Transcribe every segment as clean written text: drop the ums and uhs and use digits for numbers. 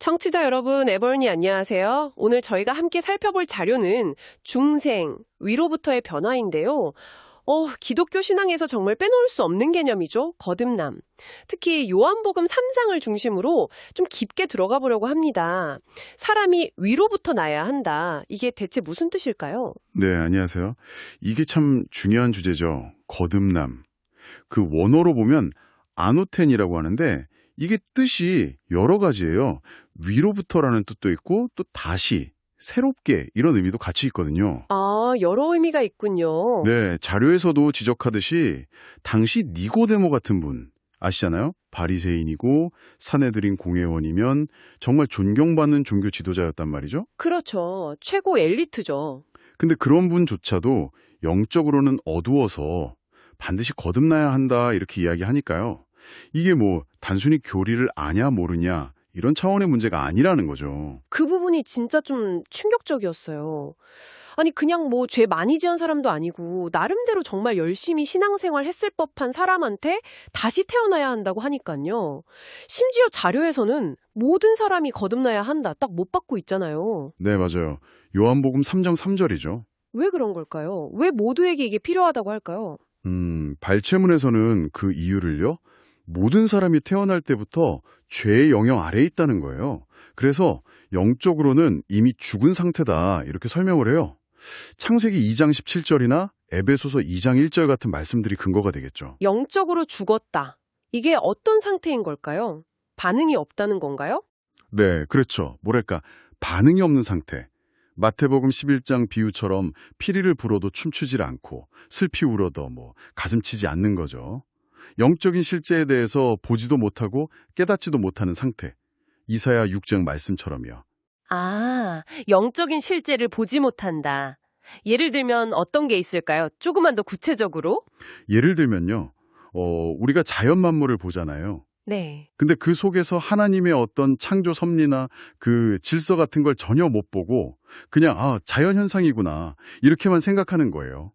청취자 여러분, 에버니 안녕하세요. 오늘 저희가 함께 살펴볼 자료는 중생, 위로부터의 변화인데요. 기독교 신앙에서 정말 빼놓을 수 없는 개념이죠. 거듭남. 특히 요한복음 3장을 중심으로 좀 깊게 들어가 보려고 합니다. 사람이 위로부터 나야 한다. 이게 대체 무슨 뜻일까요? 네, 안녕하세요. 이게 참 중요한 주제죠. 거듭남. 그 원어로 보면 아노텐이라고 하는데 이게 뜻이 여러 가지예요. 위로부터라는 뜻도 있고 또 다시, 새롭게 이런 의미도 같이 있거든요. 아, 여러 의미가 있군요. 네, 자료에서도 지적하듯이 당시 니고데모 같은 분 아시잖아요? 바리새인이고 사내들인 공회원이면 정말 존경받는 종교 지도자였단 말이죠. 그렇죠. 최고 엘리트죠. 근데 그런 분조차도 영적으로는 어두워서 반드시 거듭나야 한다 이렇게 이야기하니까요. 이게 뭐 단순히 교리를 아냐 모르냐 이런 차원의 문제가 아니라는 거죠. 그 부분이 진짜 좀 충격적이었어요. 아니 그냥 뭐 죄 많이 지은 사람도 아니고 나름대로 정말 열심히 신앙생활 했을 법한 사람한테 다시 태어나야 한다고 하니까요. 심지어 자료에서는 모든 사람이 거듭나야 한다 딱 못 받고 있잖아요. 네, 맞아요. 요한복음 3장 3절이죠. 왜 그런 걸까요? 왜 모두에게 이게 필요하다고 할까요? 발췌문에서는 그 이유를요. 모든 사람이 태어날 때부터 죄의 영향 아래에 있다는 거예요. 그래서 영적으로는 이미 죽은 상태다 이렇게 설명을 해요. 창세기 2장 17절이나 에베소서 2장 1절 같은 말씀들이 근거가 되겠죠. 영적으로 죽었다. 이게 어떤 상태인 걸까요? 반응이 없다는 건가요? 네, 그렇죠. 뭐랄까, 반응이 없는 상태. 마태복음 11장 비유처럼 피리를 불어도 춤추질 않고 슬피 울어도 가슴 치지 않는 거죠. 영적인 실제에 대해서 보지도 못하고 깨닫지도 못하는 상태. 이사야 6장 말씀처럼요. 아, 영적인 실제를 보지 못한다. 예를 들면 어떤 게 있을까요? 조금만 더 구체적으로? 예를 들면요. 우리가 자연 만물을 보잖아요. 네. 근데 그 속에서 하나님의 어떤 창조 섭리나 그 질서 같은 걸 전혀 못 보고 그냥 자연 현상이구나 이렇게만 생각하는 거예요.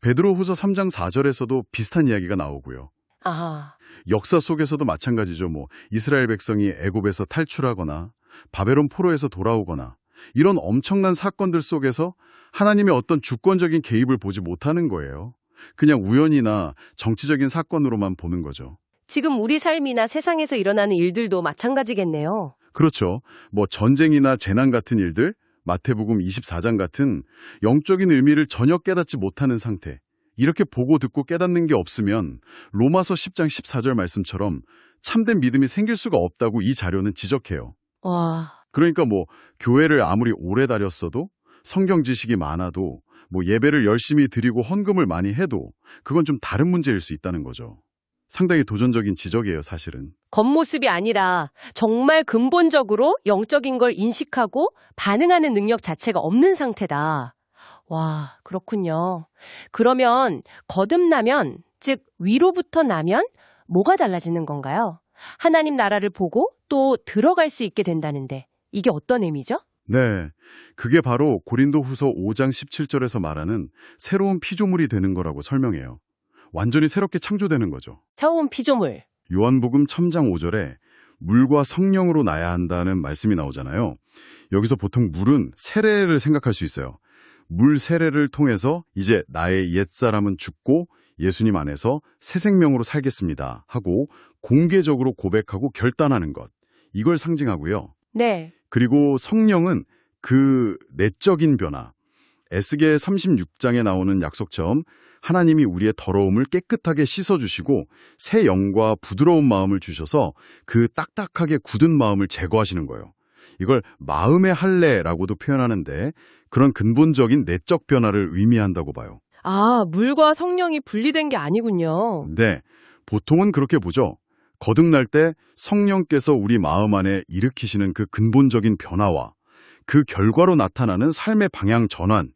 베드로후서 3장 4절에서도 비슷한 이야기가 나오고요. 아, 역사 속에서도 마찬가지죠. 이스라엘 백성이 애굽에서 탈출하거나 바벨론 포로에서 돌아오거나 이런 엄청난 사건들 속에서 하나님의 어떤 주권적인 개입을 보지 못하는 거예요. 그냥 우연이나 정치적인 사건으로만 보는 거죠. 지금 우리 삶이나 세상에서 일어나는 일들도 마찬가지겠네요. 그렇죠. 전쟁이나 재난 같은 일들, 마태복음 24장 같은 영적인 의미를 전혀 깨닫지 못하는 상태. 이렇게 보고 듣고 깨닫는 게 없으면 로마서 10장 14절 말씀처럼 참된 믿음이 생길 수가 없다고 이 자료는 지적해요. 와, 그러니까 교회를 아무리 오래 다녔어도 성경 지식이 많아도 예배를 열심히 드리고 헌금을 많이 해도 그건 좀 다른 문제일 수 있다는 거죠. 상당히 도전적인 지적이에요, 사실은. 겉모습이 아니라 정말 근본적으로 영적인 걸 인식하고 반응하는 능력 자체가 없는 상태다. 와, 그렇군요. 그러면 거듭나면, 즉 위로부터 나면 뭐가 달라지는 건가요? 하나님 나라를 보고 또 들어갈 수 있게 된다는데 이게 어떤 의미죠? 네, 그게 바로 고린도후서 5장 17절에서 말하는 새로운 피조물이 되는 거라고 설명해요. 완전히 새롭게 창조되는 거죠. 새로운 피조물. 요한복음 3장 5절에 물과 성령으로 나야 한다는 말씀이 나오잖아요. 여기서 보통 물은 세례를 생각할 수 있어요. 물 세례를 통해서 이제 나의 옛사람은 죽고 예수님 안에서 새 생명으로 살겠습니다 하고 공개적으로 고백하고 결단하는 것. 이걸 상징하고요. 네. 그리고 성령은 그 내적인 변화. 에스겔 36장에 나오는 약속처럼 하나님이 우리의 더러움을 깨끗하게 씻어주시고 새 영과 부드러운 마음을 주셔서 그 딱딱하게 굳은 마음을 제거하시는 거예요. 이걸 마음의 할례라고도 표현하는데 그런 근본적인 내적 변화를 의미한다고 봐요. 아, 물과 성령이 분리된 게 아니군요. 네, 보통은 그렇게 보죠. 거듭날 때 성령께서 우리 마음 안에 일으키시는 그 근본적인 변화와 그 결과로 나타나는 삶의 방향 전환,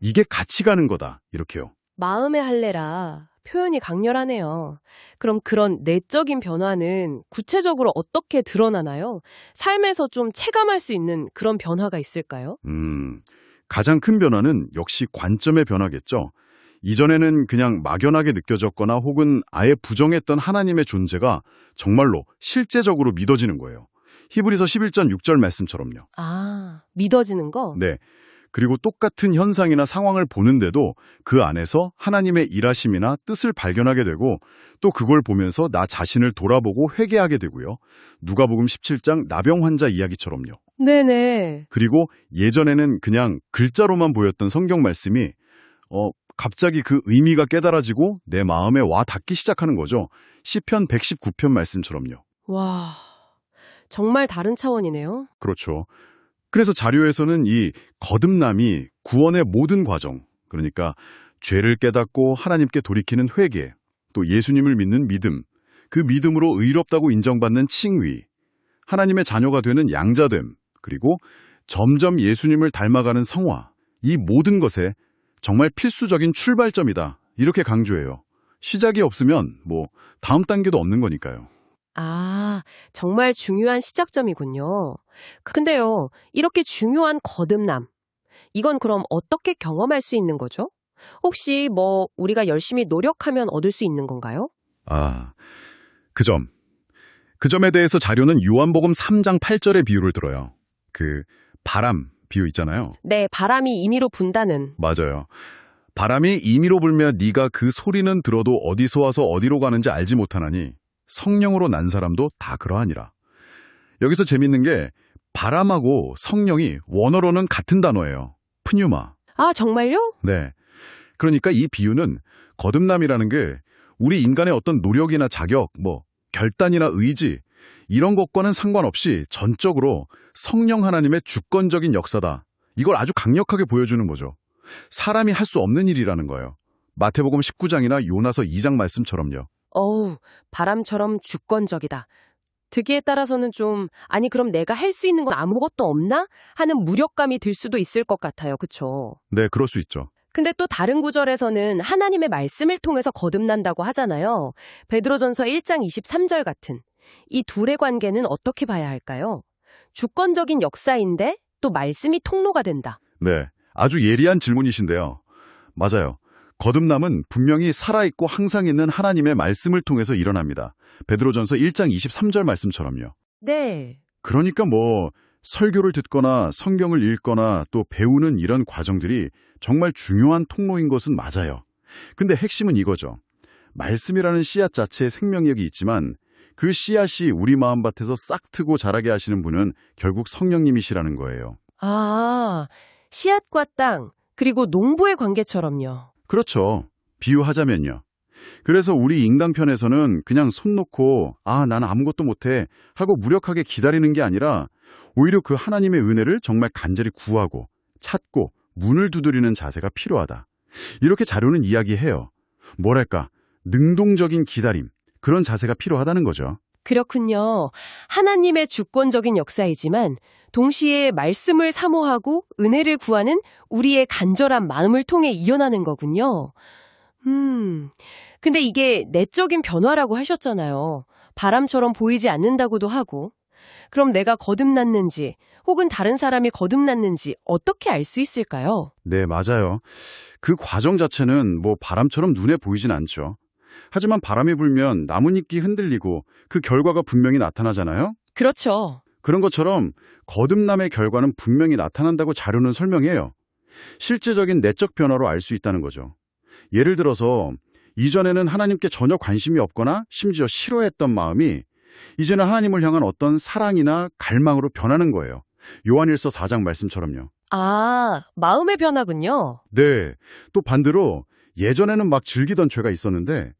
이게 같이 가는 거다, 이렇게요. 마음의 할례라 표현이 강렬하네요. 그럼 그런 내적인 변화는 구체적으로 어떻게 드러나나요? 삶에서 좀 체감할 수 있는 그런 변화가 있을까요? 가장 큰 변화는 역시 관점의 변화겠죠. 이전에는 그냥 막연하게 느껴졌거나 혹은 아예 부정했던 하나님의 존재가 정말로 실제적으로 믿어지는 거예요. 히브리서 11장 6절 말씀처럼요. 아, 믿어지는 거? 네. 그리고 똑같은 현상이나 상황을 보는데도 그 안에서 하나님의 일하심이나 뜻을 발견하게 되고 또 그걸 보면서 나 자신을 돌아보고 회개하게 되고요. 누가복음 17장 나병 환자 이야기처럼요. 네네. 그리고 예전에는 그냥 글자로만 보였던 성경 말씀이 갑자기 그 의미가 깨달아지고 내 마음에 와 닿기 시작하는 거죠. 시편 119편 말씀처럼요. 와, 정말 다른 차원이네요. 그렇죠. 그래서 자료에서는 이 거듭남이 구원의 모든 과정, 그러니까 죄를 깨닫고 하나님께 돌이키는 회개, 또 예수님을 믿는 믿음, 그 믿음으로 의롭다고 인정받는 칭의, 하나님의 자녀가 되는 양자됨, 그리고 점점 예수님을 닮아가는 성화, 이 모든 것에 정말 필수적인 출발점이다. 이렇게 강조해요. 시작이 없으면 다음 단계도 없는 거니까요. 아, 정말 중요한 시작점이군요. 근데요, 이렇게 중요한 거듭남, 이건 그럼 어떻게 경험할 수 있는 거죠? 혹시 우리가 열심히 노력하면 얻을 수 있는 건가요? 아, 그 점. 그 점에 대해서 자료는 요한복음 3장 8절의 비유를 들어요. 그 바람 비유 있잖아요. 네, 바람이 임의로 분다는. 맞아요. 바람이 임의로 불면 네가 그 소리는 들어도 어디서 와서 어디로 가는지 알지 못하나니 성령으로 난 사람도 다 그러하니라. 여기서 재밌는 게 바람하고 성령이 원어로는 같은 단어예요. 푸뉴마. 아, 정말요? 네. 그러니까 이 비유는 거듭남이라는 게 우리 인간의 어떤 노력이나 자격, 결단이나 의지 이런 것과는 상관없이 전적으로 성령 하나님의 주권적인 역사다. 이걸 아주 강력하게 보여주는 거죠. 사람이 할 수 없는 일이라는 거예요. 마태복음 19장이나 요나서 2장 말씀처럼요. 어우, 바람처럼 주권적이다. 듣기에 따라서는 아니 그럼 내가 할 수 있는 건 아무것도 없나? 하는 무력감이 들 수도 있을 것 같아요. 그쵸? 네, 그럴 수 있죠. 근데 또 다른 구절에서는 하나님의 말씀을 통해서 거듭난다고 하잖아요. 베드로전서 1장 23절 같은. 이 둘의 관계는 어떻게 봐야 할까요? 주권적인 역사인데 또 말씀이 통로가 된다. 네, 아주 예리한 질문이신데요. 맞아요. 거듭남은 분명히 살아있고 항상 있는 하나님의 말씀을 통해서 일어납니다. 베드로전서 1장 23절 말씀처럼요. 네. 그러니까 설교를 듣거나 성경을 읽거나 또 배우는 이런 과정들이 정말 중요한 통로인 것은 맞아요. 근데 핵심은 이거죠. 말씀이라는 씨앗 자체에 생명력이 있지만 그 씨앗이 우리 마음밭에서 싹 트고 자라게 하시는 분은 결국 성령님이시라는 거예요. 아, 씨앗과 땅, 그리고 농부의 관계처럼요. 그렇죠. 비유하자면요. 그래서 우리 인간편에서는 그냥 손 놓고 난 아무것도 못해 하고 무력하게 기다리는 게 아니라 오히려 그 하나님의 은혜를 정말 간절히 구하고 찾고 문을 두드리는 자세가 필요하다. 이렇게 자료는 이야기해요. 뭐랄까, 능동적인 기다림, 그런 자세가 필요하다는 거죠. 그렇군요. 하나님의 주권적인 역사이지만 동시에 말씀을 사모하고 은혜를 구하는 우리의 간절한 마음을 통해 이어나는 거군요. 근데 이게 내적인 변화라고 하셨잖아요. 바람처럼 보이지 않는다고도 하고. 그럼 내가 거듭났는지 혹은 다른 사람이 거듭났는지 어떻게 알 수 있을까요? 네, 맞아요. 그 과정 자체는 바람처럼 눈에 보이진 않죠. 하지만 바람이 불면 나뭇잎이 흔들리고 그 결과가 분명히 나타나잖아요. 그렇죠. 그런 것처럼 거듭남의 결과는 분명히 나타난다고 자료는 설명해요. 실제적인 내적 변화로 알 수 있다는 거죠. 예를 들어서 이전에는 하나님께 전혀 관심이 없거나 심지어 싫어했던 마음이 이제는 하나님을 향한 어떤 사랑이나 갈망으로 변하는 거예요. 요한일서 4장 말씀처럼요. 아, 마음의 변화군요. 네, 또 반대로 예전에는 막 즐기던 죄가 있었는데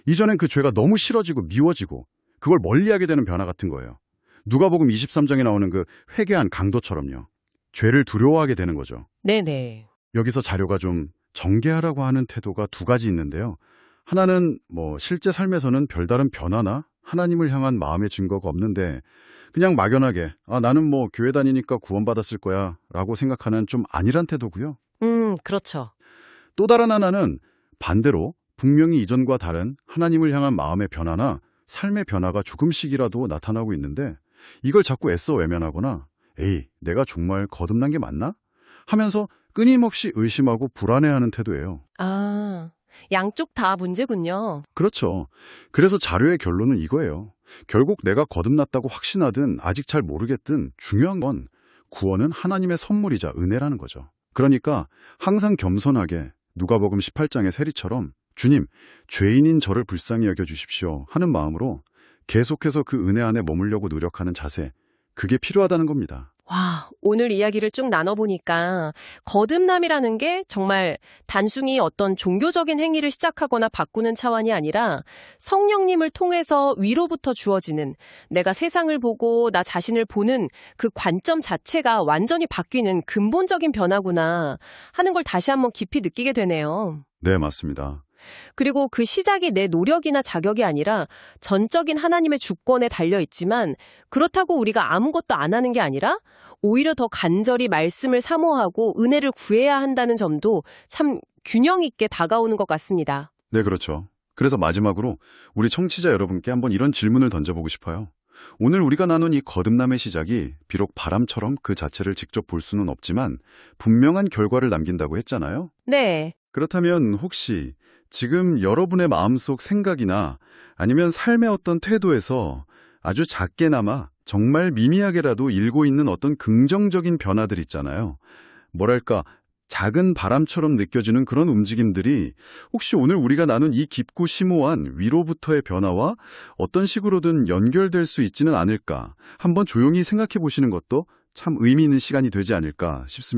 이전엔 그 죄가 너무 싫어지고 미워지고 그걸 멀리하게 되는 변화 같은 거예요. 누가복음 23장에 나오는 그 회개한 강도처럼요. 죄를 두려워하게 되는 거죠. 네네. 여기서 자료가 좀 정죄하라고 하는 태도가 두 가지 있는데요. 하나는 실제 삶에서는 별다른 변화나 하나님을 향한 마음의 증거가 없는데 그냥 막연하게 나는 교회 다니니까 구원받았을 거야 라고 생각하는 좀 안일한 태도고요. 그렇죠. 또 다른 하나는 반대로 분명히 이전과 다른 하나님을 향한 마음의 변화나 삶의 변화가 조금씩이라도 나타나고 있는데 이걸 자꾸 애써 외면하거나 에이, 내가 정말 거듭난 게 맞나? 하면서 끊임없이 의심하고 불안해하는 태도예요. 아, 양쪽 다 문제군요. 그렇죠. 그래서 자료의 결론은 이거예요. 결국 내가 거듭났다고 확신하든 아직 잘 모르겠든 중요한 건 구원은 하나님의 선물이자 은혜라는 거죠. 그러니까 항상 겸손하게 누가복음 18장의 세리처럼 주님, 죄인인 저를 불쌍히 여겨주십시오 하는 마음으로 계속해서 그 은혜 안에 머물려고 노력하는 자세, 그게 필요하다는 겁니다. 와, 오늘 이야기를 쭉 나눠보니까 거듭남이라는 게 정말 단순히 어떤 종교적인 행위를 시작하거나 바꾸는 차원이 아니라 성령님을 통해서 위로부터 주어지는 내가 세상을 보고 나 자신을 보는 그 관점 자체가 완전히 바뀌는 근본적인 변화구나 하는 걸 다시 한번 깊이 느끼게 되네요. 네, 맞습니다. 그리고 그 시작이 내 노력이나 자격이 아니라 전적인 하나님의 주권에 달려 있지만 그렇다고 우리가 아무것도 안 하는 게 아니라 오히려 더 간절히 말씀을 사모하고 은혜를 구해야 한다는 점도 참 균형 있게 다가오는 것 같습니다. 네, 그렇죠. 그래서 마지막으로 우리 청취자 여러분께 한번 이런 질문을 던져보고 싶어요. 오늘 우리가 나눈 이 거듭남의 시작이 비록 바람처럼 그 자체를 직접 볼 수는 없지만 분명한 결과를 남긴다고 했잖아요. 네. 그렇다면 혹시 지금 여러분의 마음속 생각이나 아니면 삶의 어떤 태도에서 아주 작게나마 정말 미미하게라도 일고 있는 어떤 긍정적인 변화들 있잖아요. 뭐랄까, 작은 바람처럼 느껴지는 그런 움직임들이 혹시 오늘 우리가 나눈 이 깊고 심오한 위로부터의 변화와 어떤 식으로든 연결될 수 있지는 않을까, 한번 조용히 생각해 보시는 것도 참 의미 있는 시간이 되지 않을까 싶습니다.